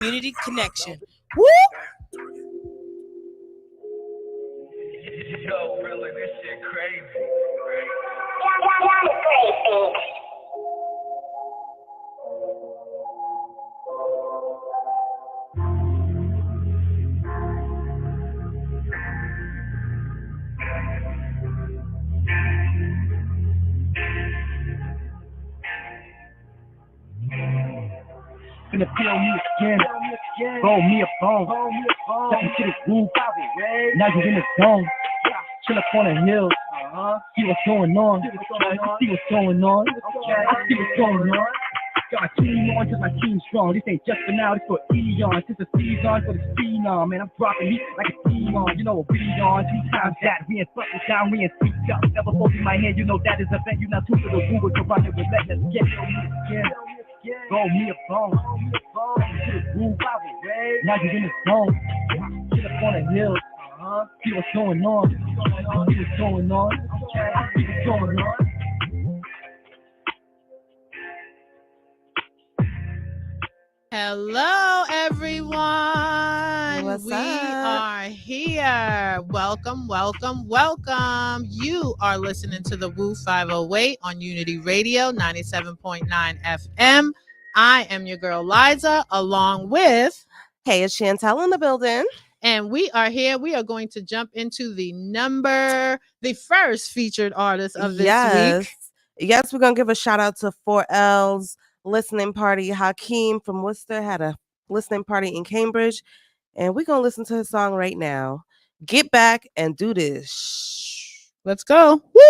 Community connection. Woo! Yo, really, this shit crazy. Finna feel me again, roll me a bone, step into the groove, now you in the zone, chill up on the hill, see what's going on, see what's going on, see what's going on. Got my team on, just my team strong. This ain't just for now, this for eons. This a season for the phenom. Man, I'm dropping heat like a demon. You know what we on, 2 times that. We ain't fucking down, we ain't speak up. Never spoke in my head, you know that is a bet. You not too for the Google, so run it with let. Let's get it. Roll me a bone. To the groove, now you in the zone. Chill up on the hill. See what's going on. See what's going on. See what's going on. Hello, everyone. What's we up? are here. Welcome, welcome, welcome. You are listening to the TheWoo508 on Unity Radio 97.9 FM. I am your girl Liza, along with, Hey, it's Chantel in the building. and we are here. We are going to jump into the first featured artist of this week. Yes, we're going to give a shout out to 4L's listening party. Hakeem from Worcester had a listening party in Cambridge, and we're going to listen to his song right now. Get back and do this. Let's go. Woo!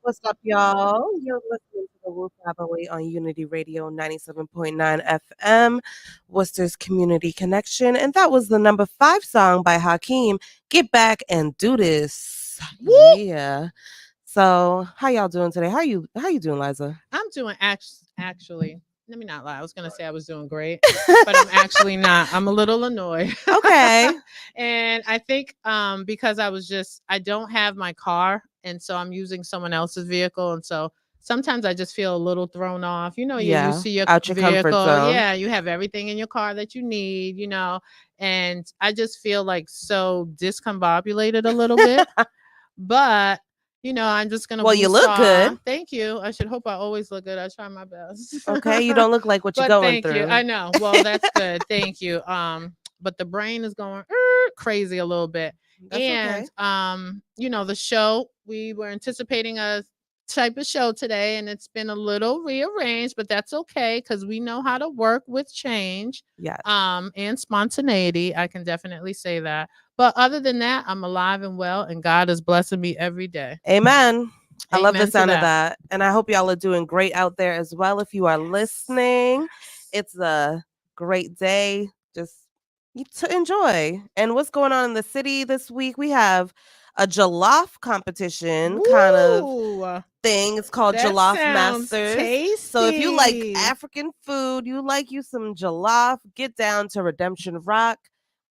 What's up, y'all? You're listening to the Woo 508 on Unity Radio 97.9 FM, Worcester's Community Connection. And that was the number 5 song by Hakeem, Get Back and Do This. Woo! Yeah. So how y'all doing today? How you doing, Liza? I'm doing actually. Let me not lie. I was gonna say I was doing great, but I'm actually not. I'm a little annoyed. Okay. And I think because I don't have my car, and so I'm using someone else's vehicle, and so sometimes I just feel a little thrown off. You know, you're Yeah, used to your out your comfort vehicle. zone. Yeah, you have everything in your car that you need, and I just feel like so discombobulated a little bit. But I'm just gonna. Well, you look good. Thank you. I should hope I always look good. I try my best. Okay, you don't look like what you're But going thank through. you. I know. Well, that's good. Thank you. But the brain is going crazy a little bit. That's And okay. the show, we were anticipating a type of show today, and it's been a little rearranged, but that's okay because we know how to work with change. Yes. And spontaneity. I can definitely say that. But other than that, I'm alive and well, and God is blessing me every day. Amen. I love the Amen to sound of that. that. And I hope y'all are doing great out there as well. If you are listening, it's a great day. Just to enjoy. And what's going on in the city this week? We have a jollof competition kind of Woo! thing. It's called That Jollof sounds Masters. So if you like tasty. African food, you like you some jollof, get down to Redemption Rock.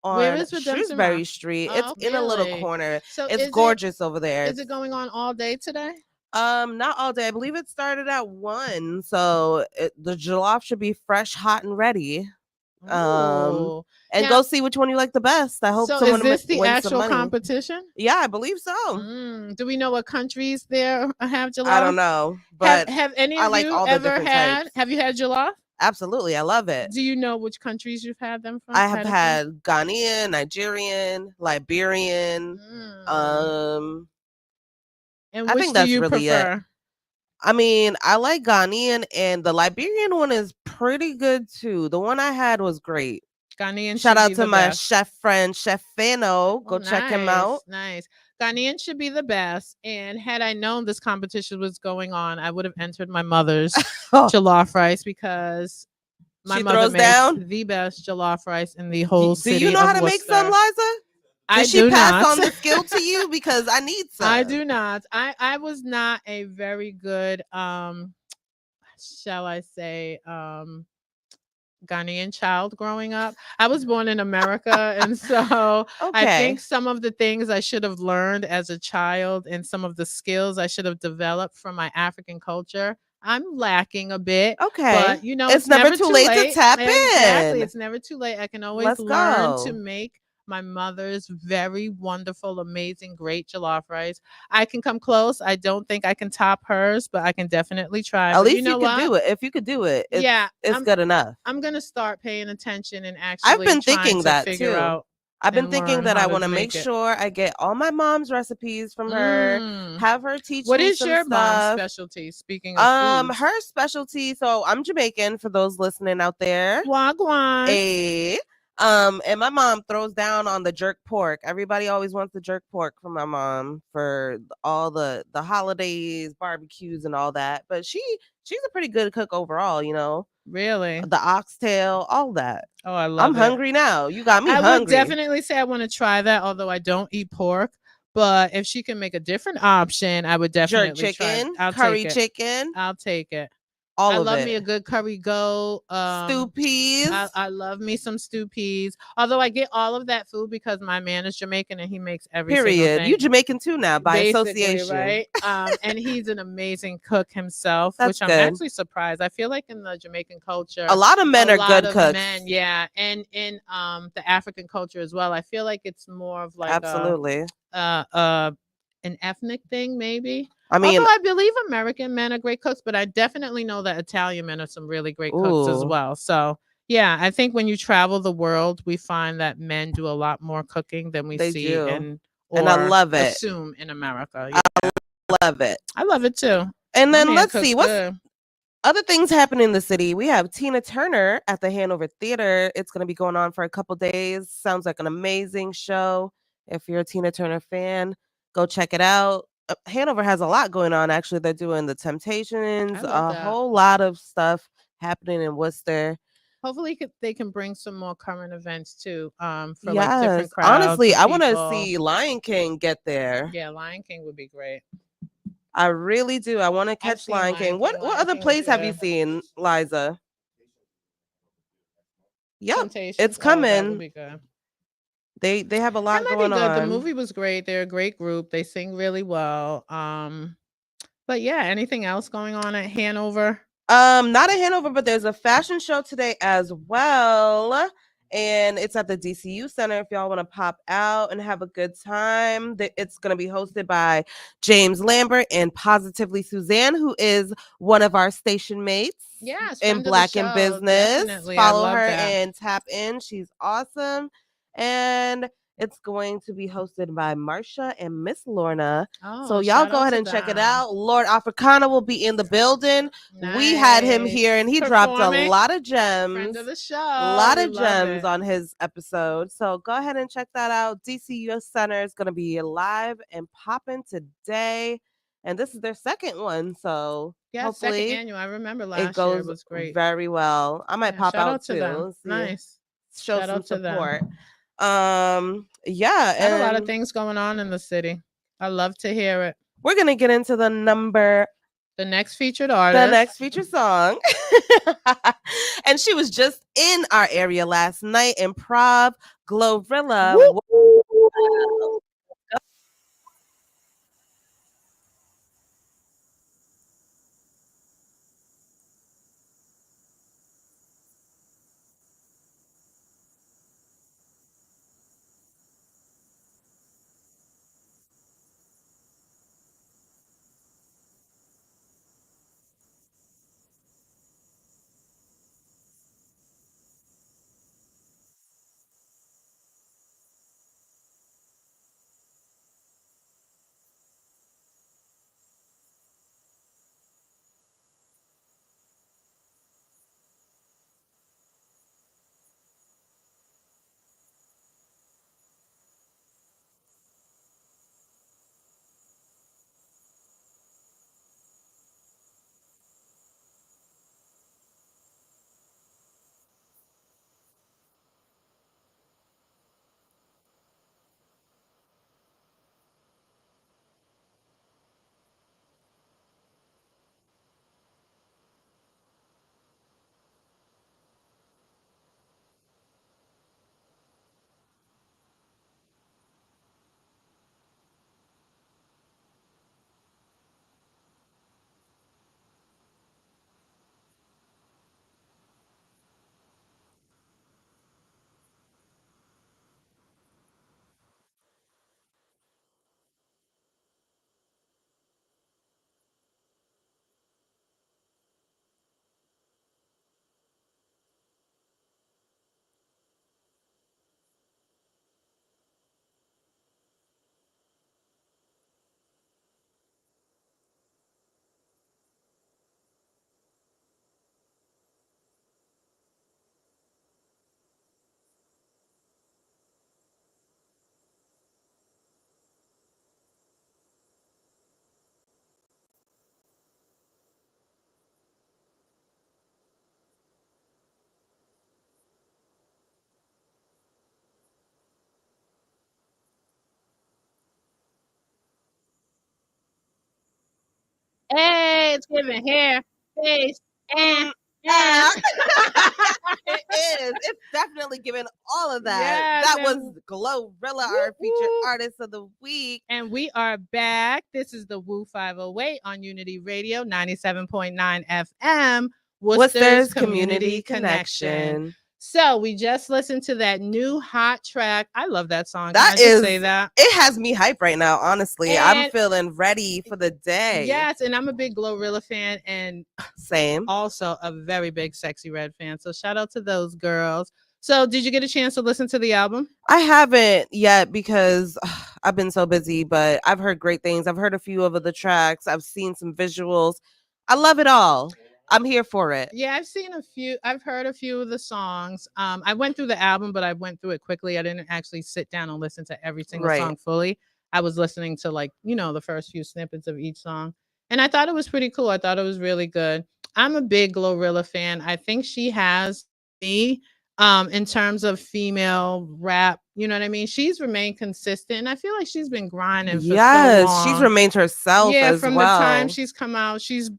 Where on is Redemption Shrewsbury Mall? Street. It's Oh, in a little really? corner. So It's gorgeous over there. is it going on all day today? Not all day. I believe it started at 1. So the jollof should be fresh, hot, and ready. Um, Ooh. and Now, go see which one you like the best. I hope so is someone this the wins some actual money. competition? Yeah, I believe so. Do we know what countries there have I jollof? don't know, but Have any I of like you all the ever different types. have you had jollof? Absolutely, I love it. Do you know which countries you've had them from? I have had Ghanaian, Nigerian, Liberian. Mm. Um, And I which think do that's you really it. prefer? I mean, I like Ghanaian, and the Liberian one is pretty good too. The one I had was great. Ghanaian Shout should out be to the my best. chef friend, Chef Fano. Oh, Go check him out. nice, nice. Ghanaian should be the best. And had I known this competition was going on, I would have entered my mother's Oh, jollof rice because my she mother throws makes down. the best jollof rice in the whole Do you city know how of to make some, Worcester. Liza? I Did she do pass not. on the skill to you? Because I need I some. do not. I was not a very good shall I say Ghanaian child growing up. I was born in America, and so I think Okay. some of the things I should have learned as a child and some of the skills I should have developed from my African culture, I'm lacking a bit. Okay. But It's it's never never too too late to late. tap Exactly, in. it's never too late. I can always Let's learn to go. make my mother's very wonderful, amazing, great jollof rice. I can come close. I don't think I can top hers, but I can definitely try. At But you least you know could what? do it. If you could do it, Yeah, it's good enough. I'm gonna start paying attention and I've actually been trying thinking to that figure too. out I've been and thinking learn that I how to want to make make it. sure I get all my mom's recipes from her, Mm. have her teach What me is some your mom's stuff. specialty? Speaking of foods, Her specialty, so I'm Jamaican for those listening out there. wagwan. A and my mom throws down on the jerk pork. Everybody always wants the jerk pork from my mom for all the holidays, barbecues and all that. But she's a pretty good cook overall, you know. Really? The oxtail, all that. Oh, I I'm love it. hungry now. You got me I would hungry. definitely say I want to try that, although I don't eat pork. But if she can make a different option, I would Jerk definitely try it. chicken, I'll take curry it. chicken, I'll take it. I all of love me it. a good curry goat. Stew peas. I love me some stew peas. Although I get all of that food because my man is Jamaican and he makes every single Period. thing. You Jamaican too now by Basically, association. right? And he's an amazing cook himself, That's which I'm good. actually surprised. I feel like in the Jamaican culture, A lot of men a are lot good of cooks. men, yeah, and in the African culture as well. I feel like it's more of like Absolutely. an ethnic thing, maybe. I mean, Although I believe American men are great cooks, but I definitely know that Italian men are some really great cooks as ooh, well. So yeah, I think when you travel the world, we find that men do a lot more cooking than we they see do. in And I or love it. assume in America. I Yeah, love it. I love it too. And My then man let's cooks see what's good. other things happening in the city. We have Tina Turner at the Hanover Theater. It's going to be going on for a couple days. Sounds like an amazing show. If you're a Tina Turner fan, go check it out. Hanover has a lot going on. Actually, they're doing the Temptations, I love a that. whole lot of stuff happening in Worcester. Hopefully, they can bring some more current events too, for like different Yes, crowds honestly, of I want to people. see Lion King get there. Yeah, Lion King would be great. I really do. I want to I've catch seen Lion King. Lion King. What Lion other King is plays have you good. seen, Liza? Yep, it's Temptations. Oh, that would coming. be good. They have a That lot might be going good. The on. movie was great. They're a great group. They sing really well. But yeah, anything else going on at Hanover? Not in Hanover, but there's a fashion show today as well. And it's at the DCU Center if y'all want to pop out and have a good time. It's going to be hosted by James Lambert and Positively Suzanne, who is one of our station mates Yes, in friend of the Black in show. Business. Definitely. I Follow love her that. and tap in. She's awesome. And it's going to be hosted by Marsha and Miss Lorna. So Oh, y'all shout go out ahead to and check it them. out. Lord Africana will be in the building. We had him here and he dropped a Performing. lot of Friend gems. of the A show. lot We of love gems it. on his episode. So go ahead and check that out. DCU Center is going to be live and popping today. And this is their second one. So Yeah, second hopefully annual. I remember it last year. It goes was great. very well. I might Yeah, pop shout out out to them. too. See, Nice. show Shout some out to them. support. Yeah, Got a lot of and things going on in the city. I love to hear it. we're gonna get into the next featured the artist. next feature song. And she was just in our area last night, Improv. Glorilla. Woo! Hey, it's giving hair, face, and Mm, ah. It is. It's definitely giving all of that. yes, That was and Glorilla, whoop, our featured whoop. artist of the week. And we are back. This is the Woo508 on Unity Radio 97.9 FM, Worcester's Worcester's Community Community Connection. Connection. So we just listened to that new hot track. I love that song. Can That I just say is, that? it has me hype right now, honestly. I'm And feeling ready for the day. yes, and I'm a big Glorilla fan and Same. also a very big Sexy Red fan. So shout out to those girls. So did you get a chance to listen to the album? I haven't yet because I've been so busy, but I've heard great things. I've heard a few of the tracks. I've seen some visuals. I love it all. I'm here for it. Yeah, I've seen a few. I've heard a few of the songs. I went through the album, but I went through it quickly. I didn't actually sit down and listen to every single Right. song fully. I was listening to like, the first few snippets of each song. And I thought it was pretty cool. I thought it was really good. I'm a big Glorilla fan. I think she has me in terms of female rap. You know what I mean? She's remained consistent. And I feel like she's been grinding for so Yes, she's long. remained herself Yeah, as from the time well. she's come out, she's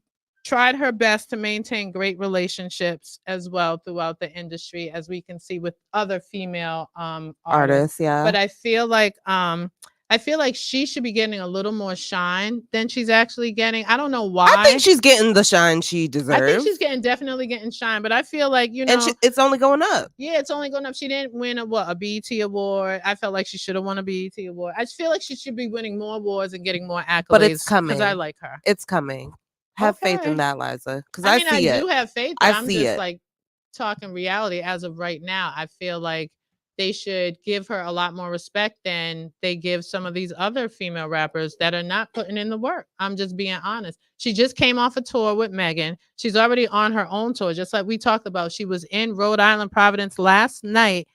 tried her best to maintain great relationships as well throughout the industry, as we can see with other female artists. Artist, yeah. But I feel like she should be getting a little more shine than she's actually getting. I don't know I think why. she's getting the shine she I think she's deserves. getting definitely getting shine, but I feel like, And it's only going up. yeah, it's only going up. She didn't win a BET award. I felt like she should have won a BET award. I just feel like she should be winning more awards and getting more But it's accolades because I coming. like her. It's coming. Have faith in Okay. that, Liza, because I I mean, I see it. do have faith, but I I'm see just it. like talking reality as of right now. I feel like they should give her a lot more respect than they give some of these other female rappers that are not putting in the work. I'm just being honest. She just came off a tour with Megan. She's already on her own tour, just like we talked about. She was in Rhode Island, Providence last night,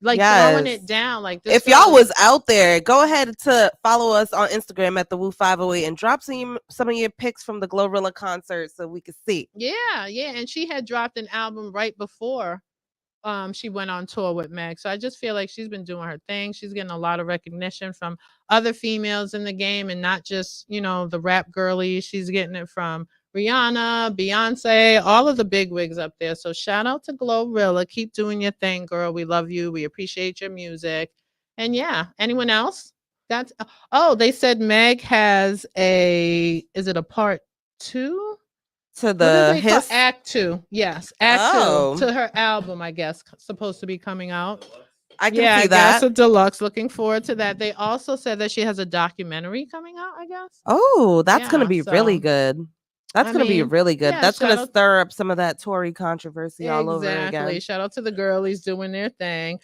like throwing Yes. it down. Like this If y'all girl. was out there, go ahead to follow us on Instagram at TheWoo508 and drop some of your pics from the Glorilla concert so we can see. Yeah, yeah. And she had dropped an album right before she went on tour with Meg. So I just feel like she's been doing her thing. She's getting a lot of recognition from other females in the game and not just, the rap girlies. She's getting it from Rihanna, Beyonce, all of the big wigs up there. So shout out to Glorilla. Keep doing your thing, girl. We love you. We appreciate your music. And yeah, anyone else? That's oh, they said Meg has a is it a part two? To What do the they call his. Act Two? Yes, Act Two Oh, to her album, I guess, supposed to be coming out. I can Yeah, I see guess that. a deluxe. Looking forward to that. They also said that she has a documentary coming out, I guess. Oh, that's gonna Yeah, be really so good. That's I gonna be mean, really good. yeah, That's gonna shout out stir up some of that Tory controversy all over exactly. again. Shout out to the girlies doing their thing.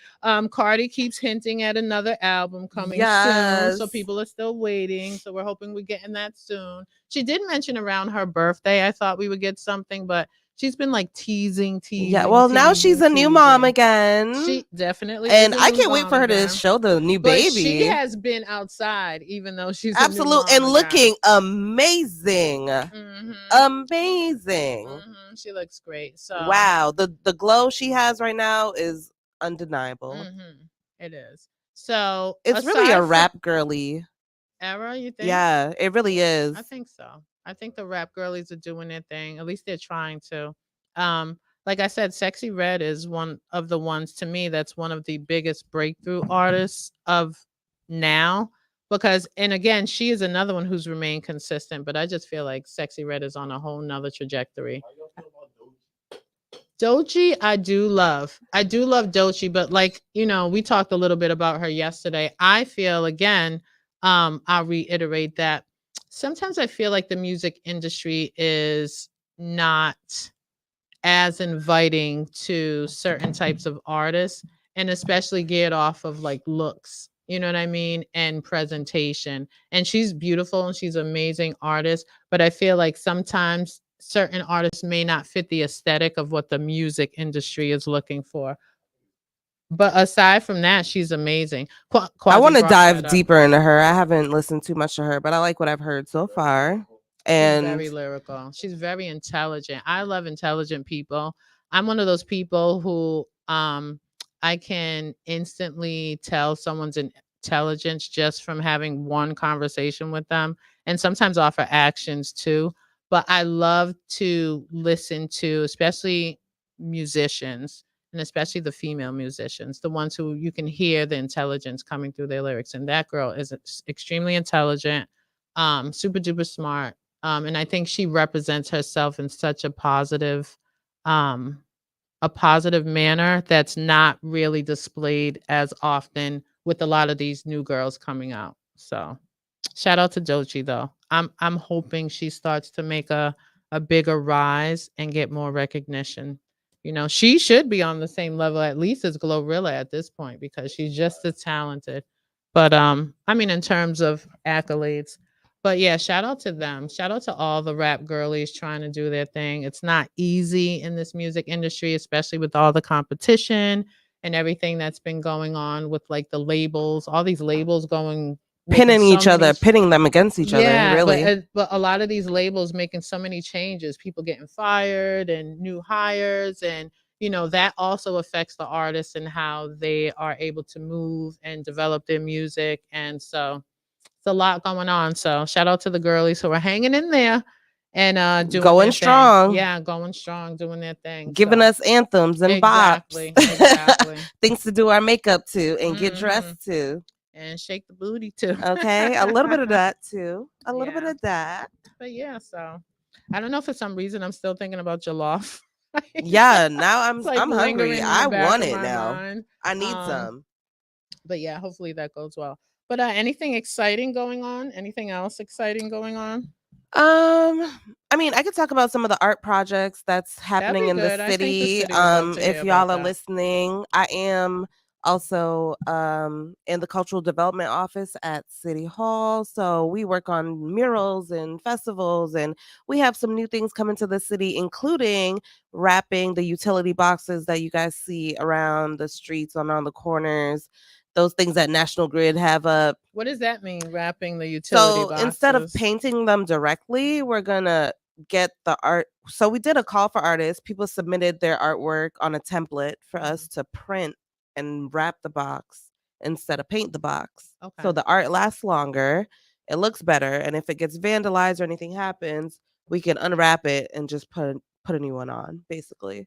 Cardi keeps hinting at another album coming soon, so Yes. people are still waiting. So we're hoping we're getting that soon. She did mention around her birthday. I thought we would get something, but she's been like teasing, Yeah. teasing, Well, now she's teasing, a new mom teasing. again. She definitely is And a I new can't wait mom for her to again. show the new But she baby. has been outside, even though she's a new Absolute mom and again. looking amazing. Mm-hmm. Amazing. Mm-hmm. She looks great. So, Wow. The glow she has right now is undeniable. mm-hmm. It is. So, It's really a aside from rap girly. Era, you think? Yeah, it really I is. think so. I think the rap girlies are doing their thing. At least they're trying to. Um, like I said, Sexy Red is one of the ones to me that's one of the biggest breakthrough artists of now. Because and again, she is another one who's remained consistent, but I just feel like Sexy Red is on a whole nother trajectory. Dochi, I do love. I do love Dochi, but like, we talked a little bit about her yesterday. I feel again, I'll reiterate that sometimes I feel like the music industry is not as inviting to certain types of artists and especially geared off of like looks, you know what I mean, and presentation. And she's beautiful and she's an amazing artist, but I feel like sometimes certain artists may not fit the aesthetic of what the music industry is looking for. But aside from that, she's amazing. I Quasi want to brought that dive up. deeper into her. I haven't listened too much to her, but I like what I've heard so far. She's And very lyrical. She's very intelligent. I love intelligent people. I'm one of those people who I can instantly tell someone's intelligence just from having one conversation with them and sometimes offer actions too. But I love to listen to especially musicians and especially the female musicians, the ones who you can hear the intelligence coming through their lyrics. And that girl is extremely intelligent, super duper smart, and I think she represents herself in such um, a positive manner that's not really displayed as often with a lot of these new girls coming out. So, shout out to Dochi though. I'm hoping she starts to make a bigger rise and get more recognition. She should be on the same level at least as Glorilla at this point because she's just as talented. But I mean in terms of accolades. But yeah, shout out to them. Shout out to all the rap girlies trying to do their thing. It's not easy in this music industry, especially with all the competition and everything that's been going on with like the labels, all these labels going making pinning so each many other, pitting them against each other, yeah, but really. but a lot of these labels making so many changes, people getting fired and new hires, and that also affects the artists and how they are able to move and develop their music. And so it's a lot going on. So shout out to the girlies who are hanging in there and doing Going their thing. strong, Yeah, going strong, doing their thing. giving So us anthems and bops, exactly, exactly. things to do our makeup to and get Hmm. dressed to. And shake the booty too. Okay, a little bit of that too. A little bit Yeah. of that. But yeah, so I don't know, for some reason I'm still thinking about jollof. Yeah, now It's like I'm hungry. lingering in the I back want of it my now. mind. I need Um, some. but yeah, hopefully that goes well. But anything exciting going on? Anything else exciting going on? Um, I mean, I could talk about some of the art projects that's That'd happening be in the good. I think the city. city would love to hear If about y'all are that. listening, I am also in the cultural development office at City Hall. So we work on murals and festivals, and we have some new things coming to the city, including wrapping the utility boxes that you guys see around the streets on the corners. Those things that National Grid have up. What does that mean? Wrapping the utility So instead of boxes. painting them directly, we're gonna get the art. So we did a call for artists. People submitted their artwork on a template for Mhm. us to print and wrap the box instead of paint the box. So Okay. the art lasts longer, it looks better, and if it gets vandalized or anything happens, we can unwrap it and just put a new one on, basically.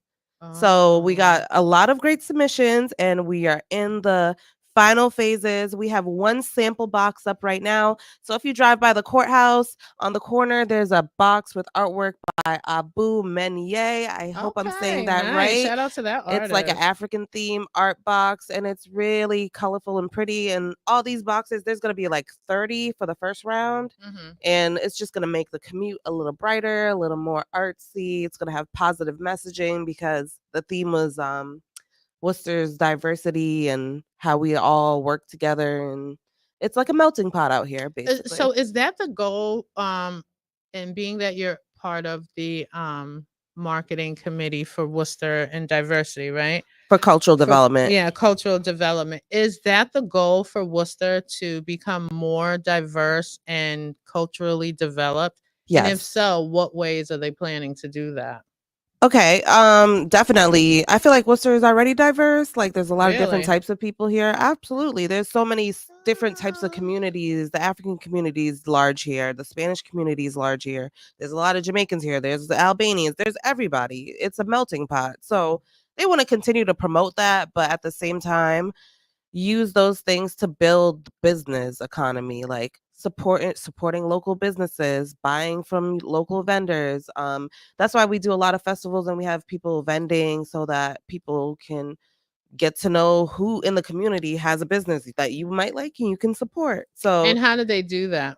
So we Oh. got a lot of great submissions, and we are in the final phases. We have one sample box up right now. So if you drive by the courthouse, on the corner, there's a box with artwork by Abu Menye. I hope I'm saying Okay, that nice. right. Shout out to that It's like an artist. African theme art box, and it's really colorful and pretty. And all these boxes, there's going to be like 30 for the first round. Hmm. And it's just going to make the commute a little brighter, a little more artsy. It's going to have positive messaging because the theme was Worcester's diversity and how we all work together. And it's like a melting pot out here, So basically, is that the goal? And being that you're part of the marketing committee for Worcester and diversity, right? for cultural For development. yeah, cultural development. Is that the goal for Worcester to become more diverse and culturally developed? And if Yes. so, what ways are they planning to do that? Okay, definitely. I feel like Worcester is already diverse. Like, there's a lot of different Really? types of people here. Absolutely. There's so many different types of communities. The African community is large here. The Spanish community is large here. There's a lot of Jamaicans here. There's the Albanians. There's everybody. It's a melting pot. So they want to continue to promote that, but at the same time, use those things to build business economy, like supporting local businesses, buying from local vendors. That's why we do a lot of festivals and we have people vending so that people can get to know who in the community has a business that you might like and you can support. So And how do they do that?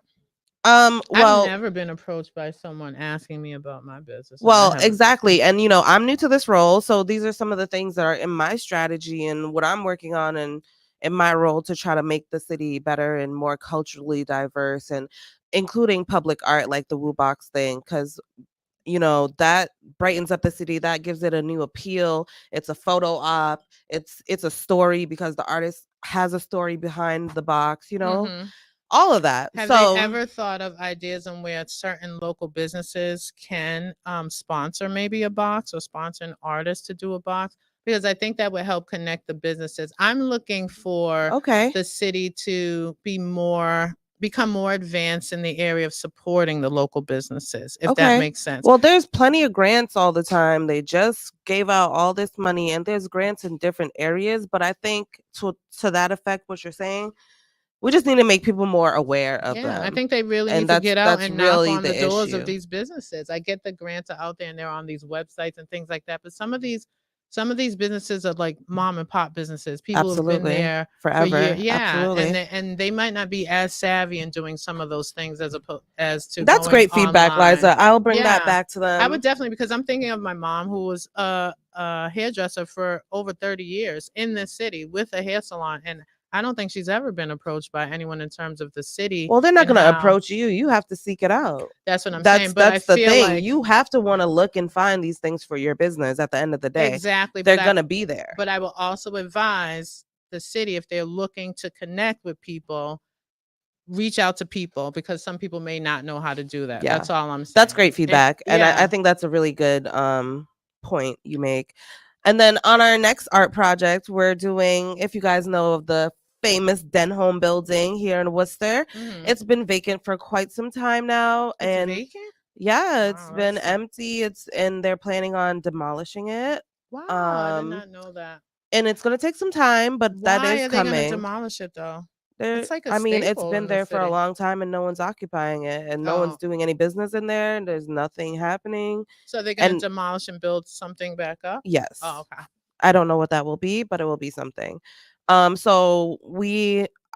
I've well, never been approached by someone asking me about my business, and I well, have a business. exactly. And I'm new to this role, so these are some of the things that are in my strategy and what I'm working on, and in my role to try to make the city better and more culturally diverse, and including public art like the Woo Box thing, because that brightens up the city, that gives it a new appeal. It's a photo op, it's a story because the artist has a story behind the box, Hmm. all of that. Have they So ever thought of ideas on where certain local businesses can sponsor maybe a box or sponsor an artist to do a box? Because I think that would help connect the businesses. I'm looking for okay. the city to become more advanced in the area of supporting the local businesses, if that Okay. makes sense. Well, there's plenty of grants all the time. They just gave out all this money and there's grants in different areas, but I think to that effect what you're saying, we just need to make people more aware of Yeah, I them. think they really And need to that's get out that's and knock really on the the doors of issue. these businesses. I get the grants are out there and they're on these websites and things like that, but some of these businesses are like mom and pop businesses. People have been Absolutely. there for years. Forever. Yeah, and Absolutely. they might not be as savvy in doing some of those things as to That's going great feedback, online. Liza. I'll bring that Yeah, back to I would them. definitely because I'm thinking of my mom who was a hairdresser for over 30 years in this city with a hair salon, and I don't think she's ever been approached by anyone in terms of the city Well, they're not and going to how approach you. You have to seek it out. that's what I'm saying. That's But I that's the feel thing. like You have to want to look and find these things for your business at the end of the day. exactly, They're going to be there. but I will also advise the city if they're looking to connect with people, reach out to people because some people may not know how to do that. Yeah. That's all I'm That's saying. great And feedback. And I yeah. think that's a really good point you make. And then on our next art project, we're doing, if you guys know of the famous Denholm building here in Worcester, Hmm. it's been vacant for quite some time now. It's And vacant. yeah, it's Wow, been that's empty. And they're planning on demolishing it. wow. I did Um, not know that. and it's gonna take some time, but that Why is are they gonna coming. demolish it though? There, It's like a I mean, it's staple been in the there for a city. long time and no one's occupying it and no one's Oh, doing any business in there and there's nothing happening. so they're gonna And demolish and build something back up? Oh, yes, okay. I don't know what that will be, but it will be something. So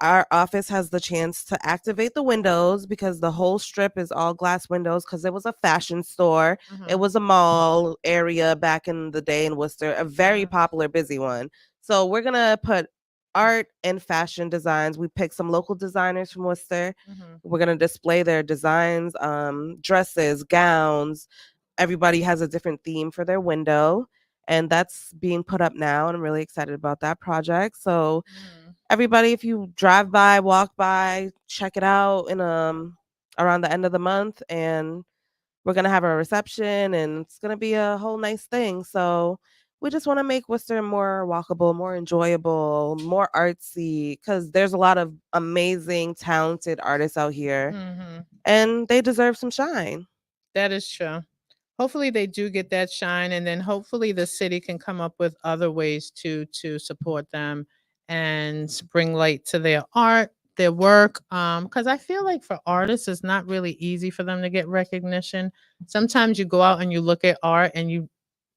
our office has the chance to activate the windows because the whole strip is all glass windows because it was a fashion store. It Hmm. was a mall area back in the day in Worcester, a very Hmm. popular, busy one. So we're gonna put art and fashion designs. We picked some local designers from Worcester. Hmm. We're gonna display their designs, dresses, gowns. Everybody has a different theme for their window, and that's being put up now. And I'm really excited about that project. So Mm. everybody, if you drive by, walk by, check it out in around the end of the month, and we're gonna have a reception, and it's gonna be a whole nice thing. So we just want to make Worcester more walkable, more enjoyable, more artsy, because there's a lot of amazing, talented artists out here, Mhm. and they deserve some shine. That is true. Hopefully they do get that shine, and then hopefully the city can come up with other ways to support them and bring light to their art, their work. Because I feel like for artists, it's not really easy for them to get recognition. Sometimes you go out and you look at art and you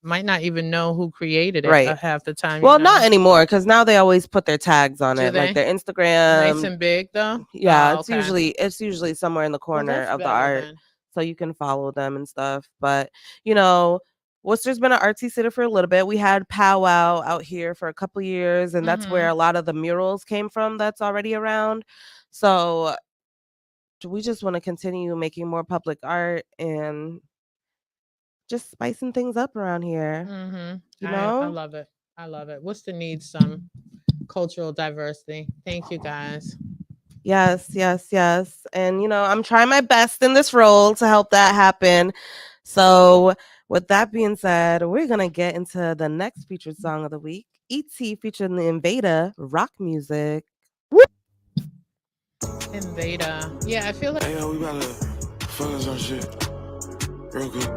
might not even know who created it. Right. Half the time, Well, not anymore because now they always put their tags on Do it, like they? their Nice Instagram. and big though. Yeah, Oh, it's okay. usually somewhere in the Well, corner that's of the better art, then. so you can follow them and stuff. But you know, Worcester's been an artsy city for a little bit. We had Powwow out here for a couple years, and that's where Mm-hmm. a lot of the murals came from. That's already around. So we just want to continue making more public art and just spicing things up around here. Mm-hmm. You I know? love it. I love it. What's the need? Some cultural diversity. Thank you guys. Yes, yes, yes. And I'm trying my best in this role to help that happen. So, with that being said, we're going to get into the next featured song of the week. ET featuring the Invader, rock music. Invader. Yeah, I feel like Hey, yo, we about to focus on shit real quick.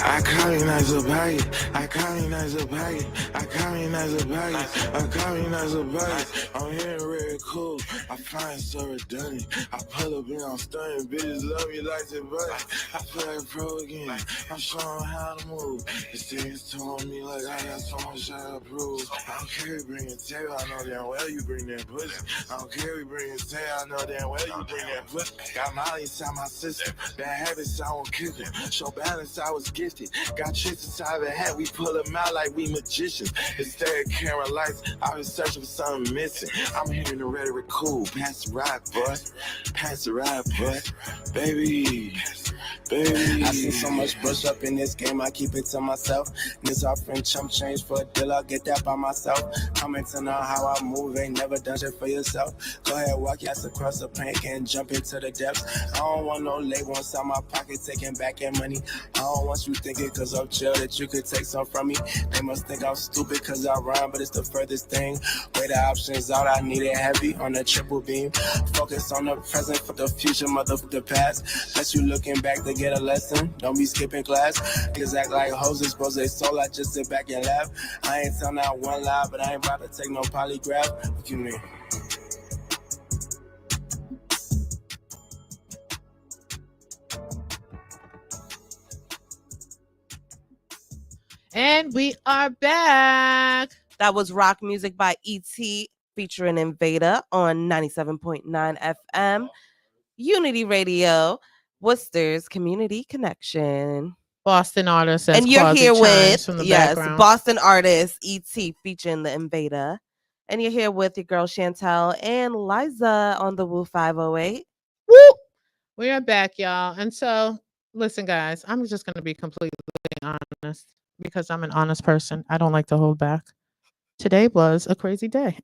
I call you nice up baggy. I call you nice up baggy. I call you nice up baggy. I call you nice up baggy. I'm here real cool. I find so redundant. I pull up and I'm stunning. Bitches love me like the buddy. I feel like pro again. I'm showing how to move. This thing's told me like I got so much I prove. I don't care if you bring a tail. I know damn well you bring that pussy. I don't care if you bring a tail. I know damn well you bring that pussy. Got Molly inside my system. Bad habits, I won't kick them. Show balance, I was gifted. Got tricks inside the hat, we pull them out like we magicians. Instead of camera lights, I was searching for something missing. I'm hearing the rhetoric cool. Pass the ride, boy. Pass the ride, boy. Baby. Baby. I see so much brush up in this game, I keep it to myself. This offering chump change for a deal, I'll get that by myself. Commenting on how I move, ain't never done shit for yourself. Go ahead, walk your ass across the paint and jump into the depths. I don't want no label inside my pocket, taking back your money. I don't want you thinking cause I'm chill that you could take some from me. They must think I'm stupid cause I rhyme, but it's the furthest thing. Weigh the options out, I need it heavy on the triple beam. Focus on the present for the future, motherfucker the past. Unless you looking back to get a lesson, don't be skipping class. Niggas act like hoes, expose their soul, I just sit back and laugh. I ain't telling out one lie, but I ain't about to take no polygraph. What you mean? and we are back. That was rock music by ET featuring Invader on 97.9 FM. Unity Radio, Worcester's Community Connection. Boston artist as And you're Quasi here chimes with, from the yes, background. Boston artist ET featuring the Invader. And you're here with your girl Chantel and Liza on the Woo508. Woo! We are back, y'all. And so, listen, guys, I'm just going to be completely honest because I'm an honest person. I don't like to hold back. Today was a crazy day.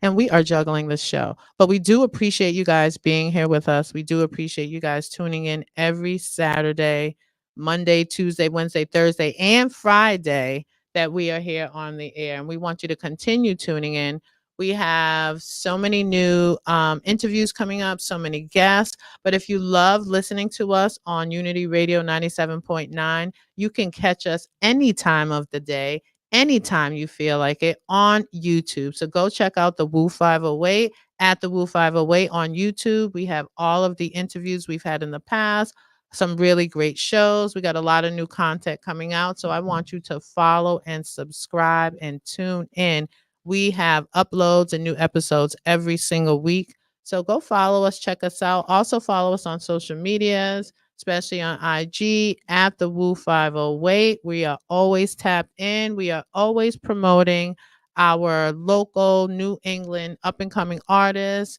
And we are juggling this show. But we do appreciate you guys being here with us. We do appreciate you guys tuning in every Saturday, Monday, Tuesday, Wednesday, Thursday, and Friday that we are here on the air. And we want you to continue tuning in. We have so many new interviews coming up, so many guests. But if you love listening to us on Unity Radio 97.9, you can catch us any time of the day, anytime you feel like it on YouTube. So go check out the Woo508 at the Woo508 on YouTube. We have all of the interviews we've had in the past, some really great shows. We got a lot of new content coming out. So I want you to follow and subscribe and tune in. We have uploads and new episodes every single week. So go follow us, check us out. Also follow us on social medias, especially on IG at the Woo508. We are always tapped in. We are always promoting our local New England up and coming artists,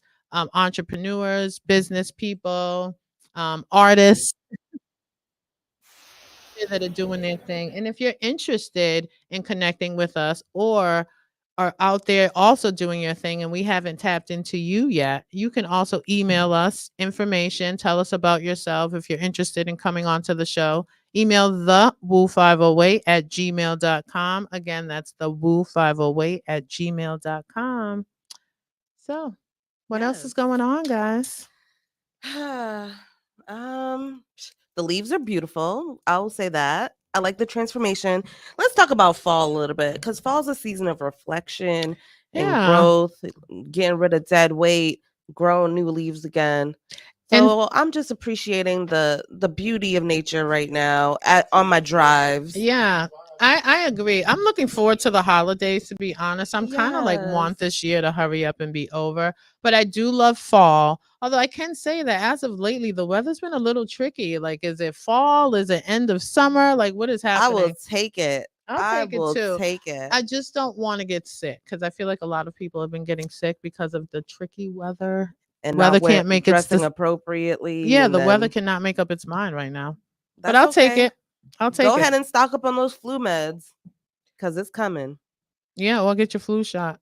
entrepreneurs, business people, artists that are doing their thing. And if you're interested in connecting with us or are out there also doing your thing and we haven't tapped into you yet, you can also email us information. Tell us about yourself if you're interested in coming onto the show. Email the woo508 at gmail.com. Again, that's the woo508 at gmail.com. So, what else is Yes. going on, guys? The leaves are beautiful. I will say that. I like the transformation. Let's talk about fall a little bit because fall's a season of reflection and Yeah. growth, getting rid of dead weight, growing new leaves again. And So I'm just appreciating the beauty of nature right now on my drives. yeah, I agree. I'm looking forward to the holidays, to be honest. I'm kind of like Yes. want this year to hurry up and be over. But I do love fall. Although I can say that as of lately, the weather's been a little tricky. Like, is it fall? Is it end of summer? Like, what is I will happening? take it. I'll I take it will too. take it. I just don't want to get sick because I feel like a lot of people have been getting sick because of the tricky weather. And Weather not can't make its dressing appropriately, yeah, and the weather then cannot make up its mind right now. But that's I'll take okay. it. I'll Go take it. ahead and stock up on those flu meds because it's coming. Yeah, or get your flu shot.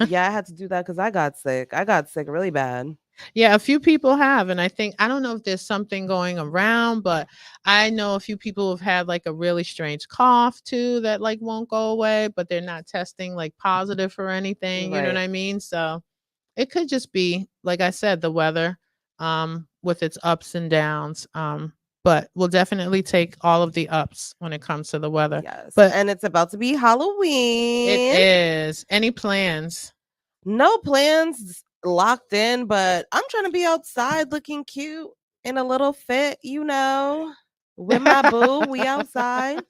Yeah, I had to do that because I got sick. I got sick really bad. Yeah, a few people have, and I think I don't know if there's something going around, but I know a few people have had like a really strange cough too that like won't go away, but they're not testing like positive for anything, you know what Right. I mean? So it could just be, like I said, the weather with its ups and downs. But we'll definitely take all of the ups when it comes to the weather. Yes. But And it's about to be it Halloween. is. Any plans? No plans locked in, but I'm trying to be outside looking cute in a little fit. With my boo. We outside.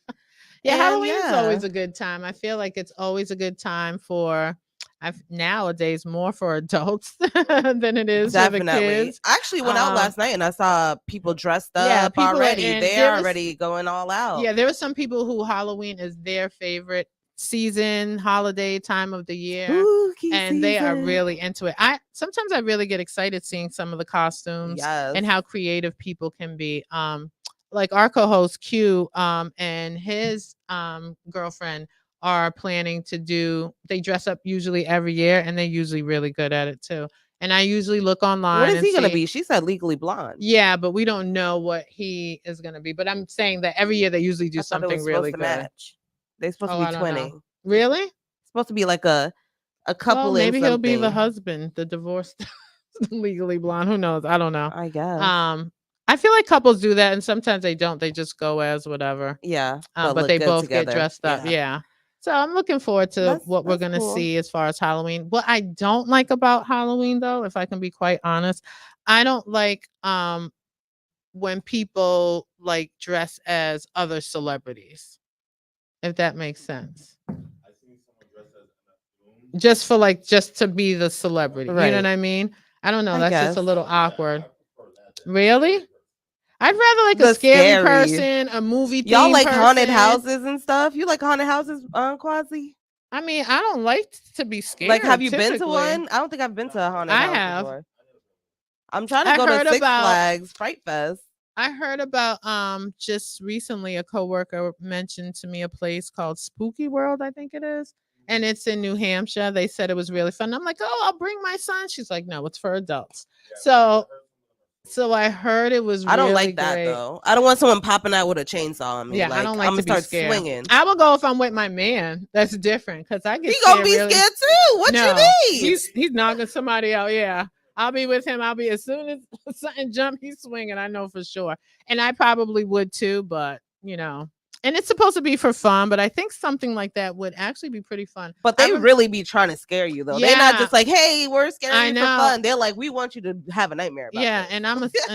Yeah, And Halloween is yeah, always a good time. I feel like it's always a good time for I've nowadays more for adults than it is for the definitely. kids. I actually went out Um last night and I saw people dressed yeah, up people are already. in They're already going all out. there are some people who Halloween is their favorite season, holiday time of the year, Spooky and they are season. really into it. I sometimes I really get excited seeing some of the costumes Yes. and how creative people can be. Like our co-host Q and his girlfriend are planning to do they dress up usually every year and they're usually really good at it too. And I usually look What online is and he gonna see be? She said Legally Blonde. yeah, but we don't know what he is going to be. But I'm saying that every year they usually do I thought it something was supposed really to good. match. They're supposed to Oh, be I don't know. twinning. Really? Supposed to be like a Well, couple in maybe he'll be the something. husband, the divorced, legally blonde. Who knows? I don't know. I guess. I feel like couples do that, and sometimes they don't. They just go as whatever. Yeah, but But look they good both get together. dressed up. Yeah. Yeah. So I'm looking forward to what we're That's gonna cool. see as far as Halloween. What I don't like about Halloween, though, if I can be quite honest, I don't like when people like dress as other celebrities. If that makes sense. Just for like just to be the celebrity. You know what Right. I mean? I don't know. I That's just guess. a little awkward. Really? I'd rather like a The scary scary. person, a movie Y'all theme like haunted person. houses and stuff? You like haunted houses, Quasi? I mean, I don't like to be Like, have scared you been to typically. one? I don't think I've been to a haunted I house have. before. I'm trying to I go to heard Six about Flags Fright Fest. I heard about just recently a coworker mentioned to me a place called Spooky World, I think it is. And it's in New Hampshire. They said it was really fun. I'm like, "Oh, I'll bring my son." She's like, "No, it's for adults." So I heard it was I don't really like that great. though. I don't want someone popping out with a chainsaw on me. Yeah, I Like don't I'm like gonna to be start scared. swinging. I will go if I'm with my man. That's different because I He get gonna scared be really. scared too. What No, you mean? he's knocking somebody out. Yeah, I'll be with him. I'll be as soon as something jump, he's swinging. I know for sure, and I probably would too. But and it's supposed to be for fun. But I think something like that would actually be pretty fun. But they really be trying to scare you though. They're not Yeah, just like, hey, we're scaring I you for know. fun. They're like, we want you to have a nightmare about Yeah, this. and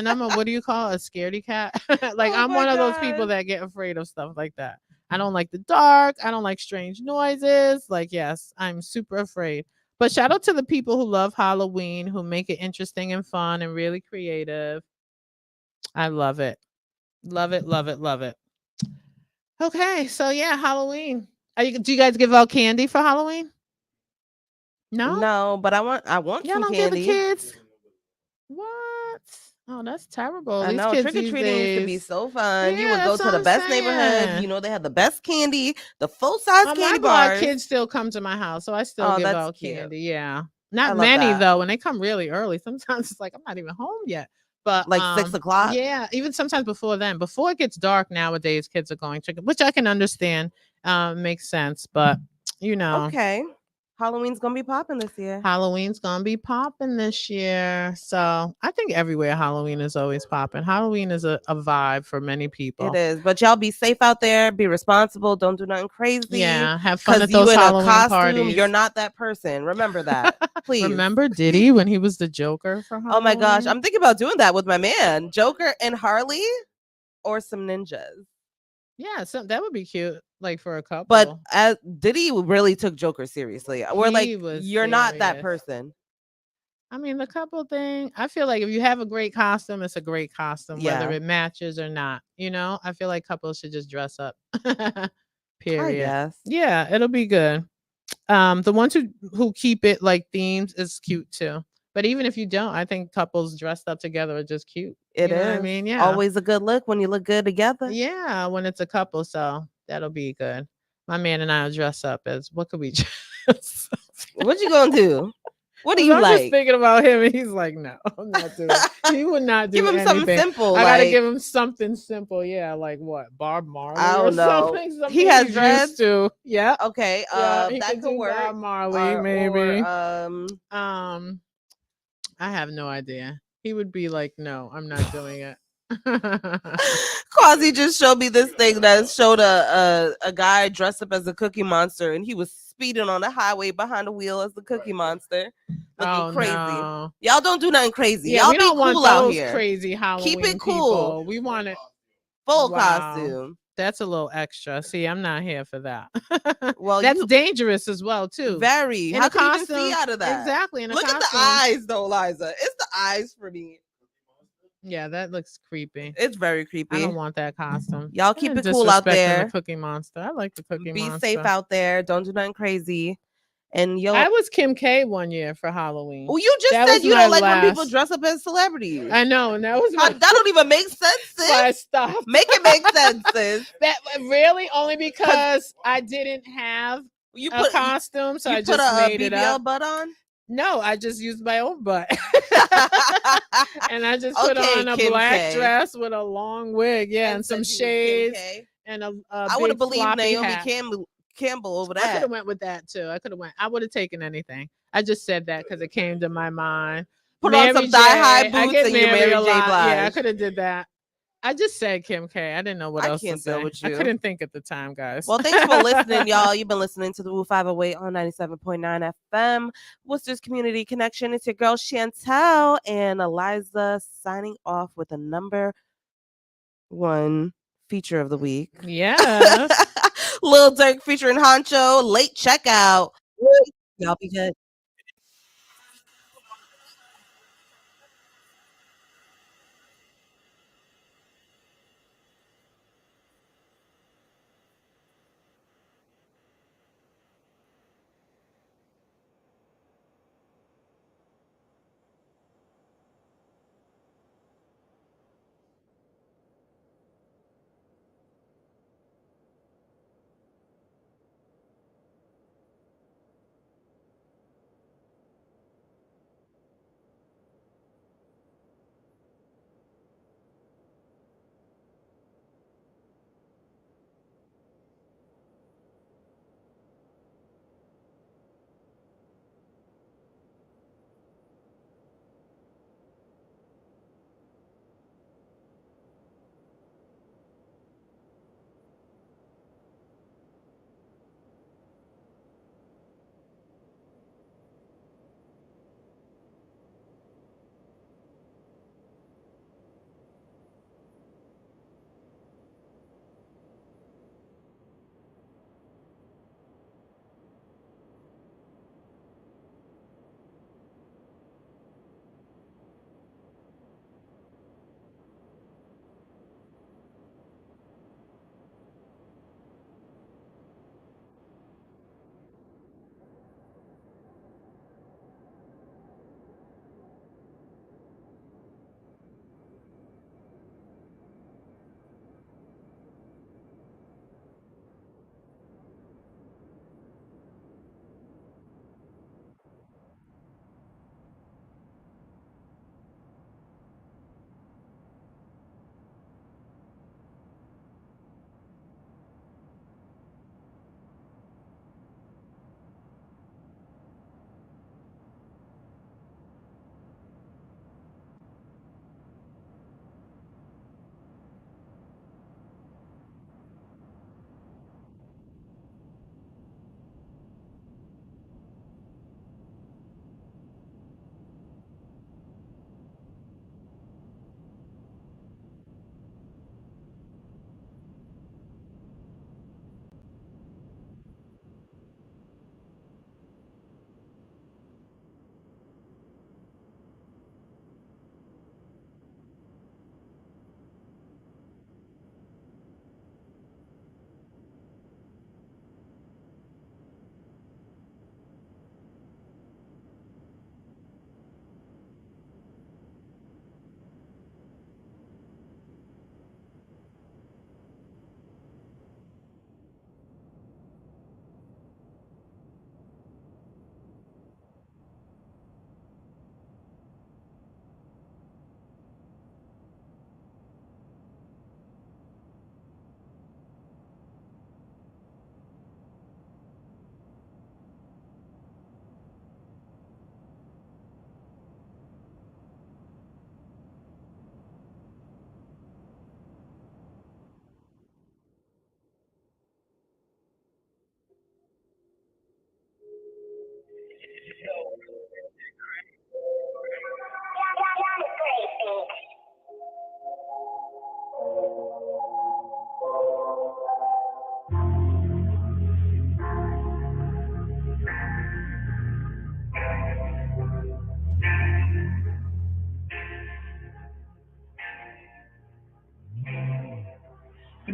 I'm a what do you call it, a scaredy cat? Like Oh I'm my one of those people God. that get afraid of stuff like that. I don't like the dark. I don't like strange noises. Like yes, I'm super afraid. But shout out to the people who love Halloween, who make it interesting and fun and really creative. I love it. Love it, love it, love it. Okay, so yeah, Halloween. Do you guys give out candy for Halloween? No? No, but I want Y'all some don't give the candy. kids? What? Oh, that's terrible. I These know kids trick or these treating used to be days. so fun. You Yeah, would go that's to what the I'm best neighborhood. saying. They had the best candy, the full size On my candy block, bars. kids still come to my house, so I still Oh, give that's out cute. candy. Yeah, I not love many that. though. When they come really early, sometimes it's like I'm not even home yet. But Like 6 o'clock. yeah, even sometimes before then, before it gets dark nowadays, kids are going trick, which I can understand. Makes sense, but Okay. Halloween's gonna be popping this year. Halloween's gonna be popping this year. So I think everywhere Halloween is always popping. Halloween is a vibe for many It people. is, but y'all be safe out there. Be responsible. Don't do nothing crazy. Yeah, have fun Cause at you those in a Halloween costume, parties. you're not that person. Remember that, please. Remember Diddy when he was the Joker for Oh my gosh, Halloween? I'm thinking about doing that with my man, Joker and Harley, or some ninjas. Yeah, so that would be cute, like for a But couple. as Diddy really took Joker seriously. We're like, He was you're not that serious. person. I mean, the couple thing, I feel like if you have a great costume, it's a great costume, whether Yeah, it matches or not. I feel like couples should just dress up. I Period. guess Yeah, it'll be good. The ones who keep it like themes is cute too. But even if you don't, I think couples dressed up together are just cute. it You know what I is mean? Yeah. always a good look when you look good together. Yeah, when it's a couple, so that'll be good. My man and I will dress up as what could we dress? What you gonna do? What do 'Cause you I'm just like? thinking about him and he's like, "No, I'm not doing." He would not Give do him something anything. simple, I gotta like give him something simple. Yeah, like what? Bob I Marley or don't know. something. He Something has he's used dreads. to. Yeah. Okay, Yeah, he that could could do work. Bob Marley, Or maybe. Um, I have no idea. He would be like, "No, I'm not doing it." Quasi just showed me this thing that showed a guy dressed up as a Cookie Monster, and he was speeding on the highway behind the wheel as the Cookie Monster, looking Oh crazy. no. Y'all don't do nothing crazy. Yeah, Y'all we be don't want cool out those here. crazy Keep Halloween it cool. people. We want it. Full Wow. costume. That's a little extra. See, I'm not here for that. Well, That's you dangerous as well, too. very. In How a can you even see costume, out of that? exactly. In a Look at the costume, eyes, though, Liza. It's the eyes for me. yeah, that looks creepy. It's very I creepy. don't want that costume. Y'all Kinda keep it cool out disrespecting the there. Cookie Monster. I like the Cookie Be Monster. safe out there. Don't do nothing crazy. And yo, I was Kim K one year for Halloween. well, you just That said was you my don't like when people last. dress up as celebrities. I know, and that was How, my. that don't even make sense, That's why I sis. stopped. Make it make sense, sis. That really only because I didn't have You a put costume, so you I put just a made it BBL up. butt on. No, I just used my own butt. And I just put Okay, on a Kim black K. dress with a long wig, yeah, and some said you was Kim shades K. and a I would have big believed floppy Naomi hat. Campbell over I could that. have went with that too. I could have went. I would have taken anything. I just said that because it came to my mind. Put on some Mary thigh-high J. I boots get and your Mary Mary a J. lot. Yeah, I Blige. could have did that. I just said Kim K. I didn't know what I else to can't deal say. with I you. couldn't think at the time, guys. Well, thanks for listening, y'all. You've been listening to the TheWoo508 on 97.9 FM. Worcester's Community Connection. It's your girl Chantel and Eliza signing off with a number one feature of the week. Yes. Lil Durk featuring Honcho, Late Checkout. Y'all be good.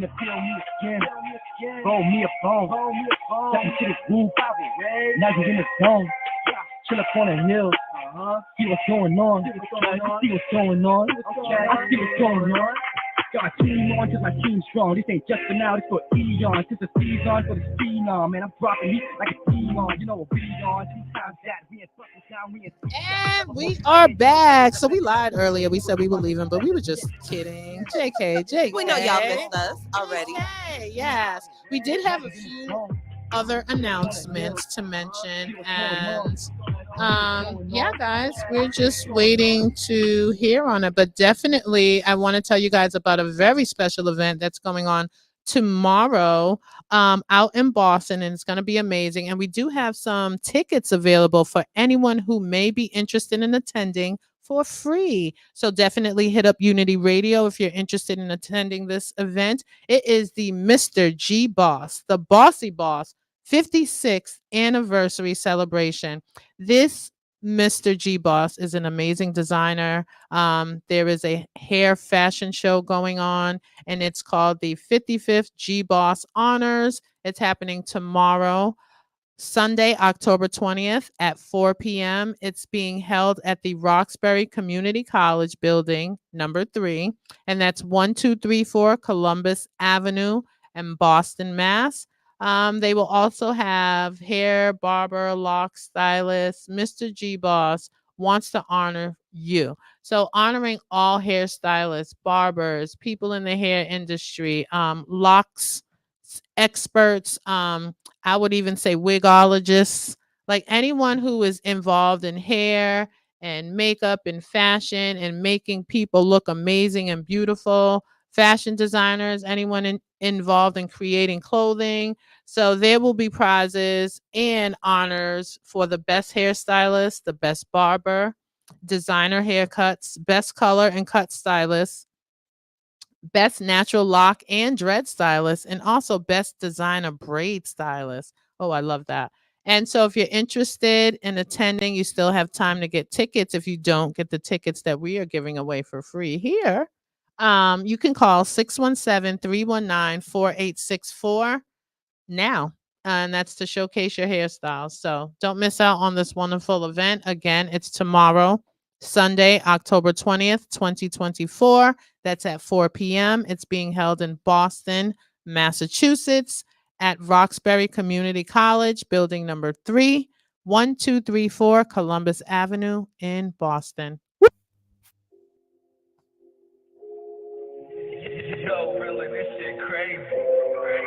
Finna peel me again. Roll me a bone. Step into the groove. Now you in the zone. Chill up on the hill. See what's going on. See what's going on. See what's going on. Got my team on, cause my team's strong. This ain't just for now, this for eons. This a season for the phenom. Man, I'm dropping heat like a demon. You know what we on. Sometimes that we in fucking town, we in. And we are back. So we lied earlier. We said we were leaving, but we were just kidding. JK, JK. We know y'all missed us already. Okay, yes. We did have a few other announcements to mention. And yeah, guys, we're just waiting to hear on it. But definitely, I want to tell you guys about a very special event that's going on tomorrow out in Boston, and it's going to be amazing. And we do have some tickets available for anyone who may be interested in attending for free. So definitely hit up Unity Radio if you're interested in attending this event. It is the Mr. G Boss, the Bossy Boss 56th anniversary celebration. This Mr. G Boss is an amazing designer. There is a hair fashion show going on, and it's called the 55th G Boss Honors. It's happening tomorrow, Sunday, October 20th at 4 p.m. It's being held at the Roxbury Community College building, number 3, and that's 1234 Columbus Avenue in Boston, Mass. They will also have hair, barber, lock stylist. Mr. G Boss wants to honor you. So honoring all hairstylists, barbers, people in the hair industry, locks experts, I would even say wigologists, like anyone who is involved in hair and makeup and fashion and making people look amazing and beautiful. Fashion designers, anyone involved in creating clothing. So there will be prizes and honors for the best hairstylist, the best barber, designer haircuts, best color and cut stylist, best natural lock and dread stylist, and also best designer braid stylist. Oh, I love that. And so if you're interested in attending, you still have time to get tickets if you don't get the tickets that we are giving away for free here. You can call 617-319-4864 now. And that's to showcase your hairstyles. So don't miss out on this wonderful event. Again, it's tomorrow, Sunday, October 20th, 2024. That's at 4 p.m. It's being held in Boston, Massachusetts at Roxbury Community College, building number 3, 1234 Columbus Avenue in Boston. Yo, really, this shit crazy. Crazy.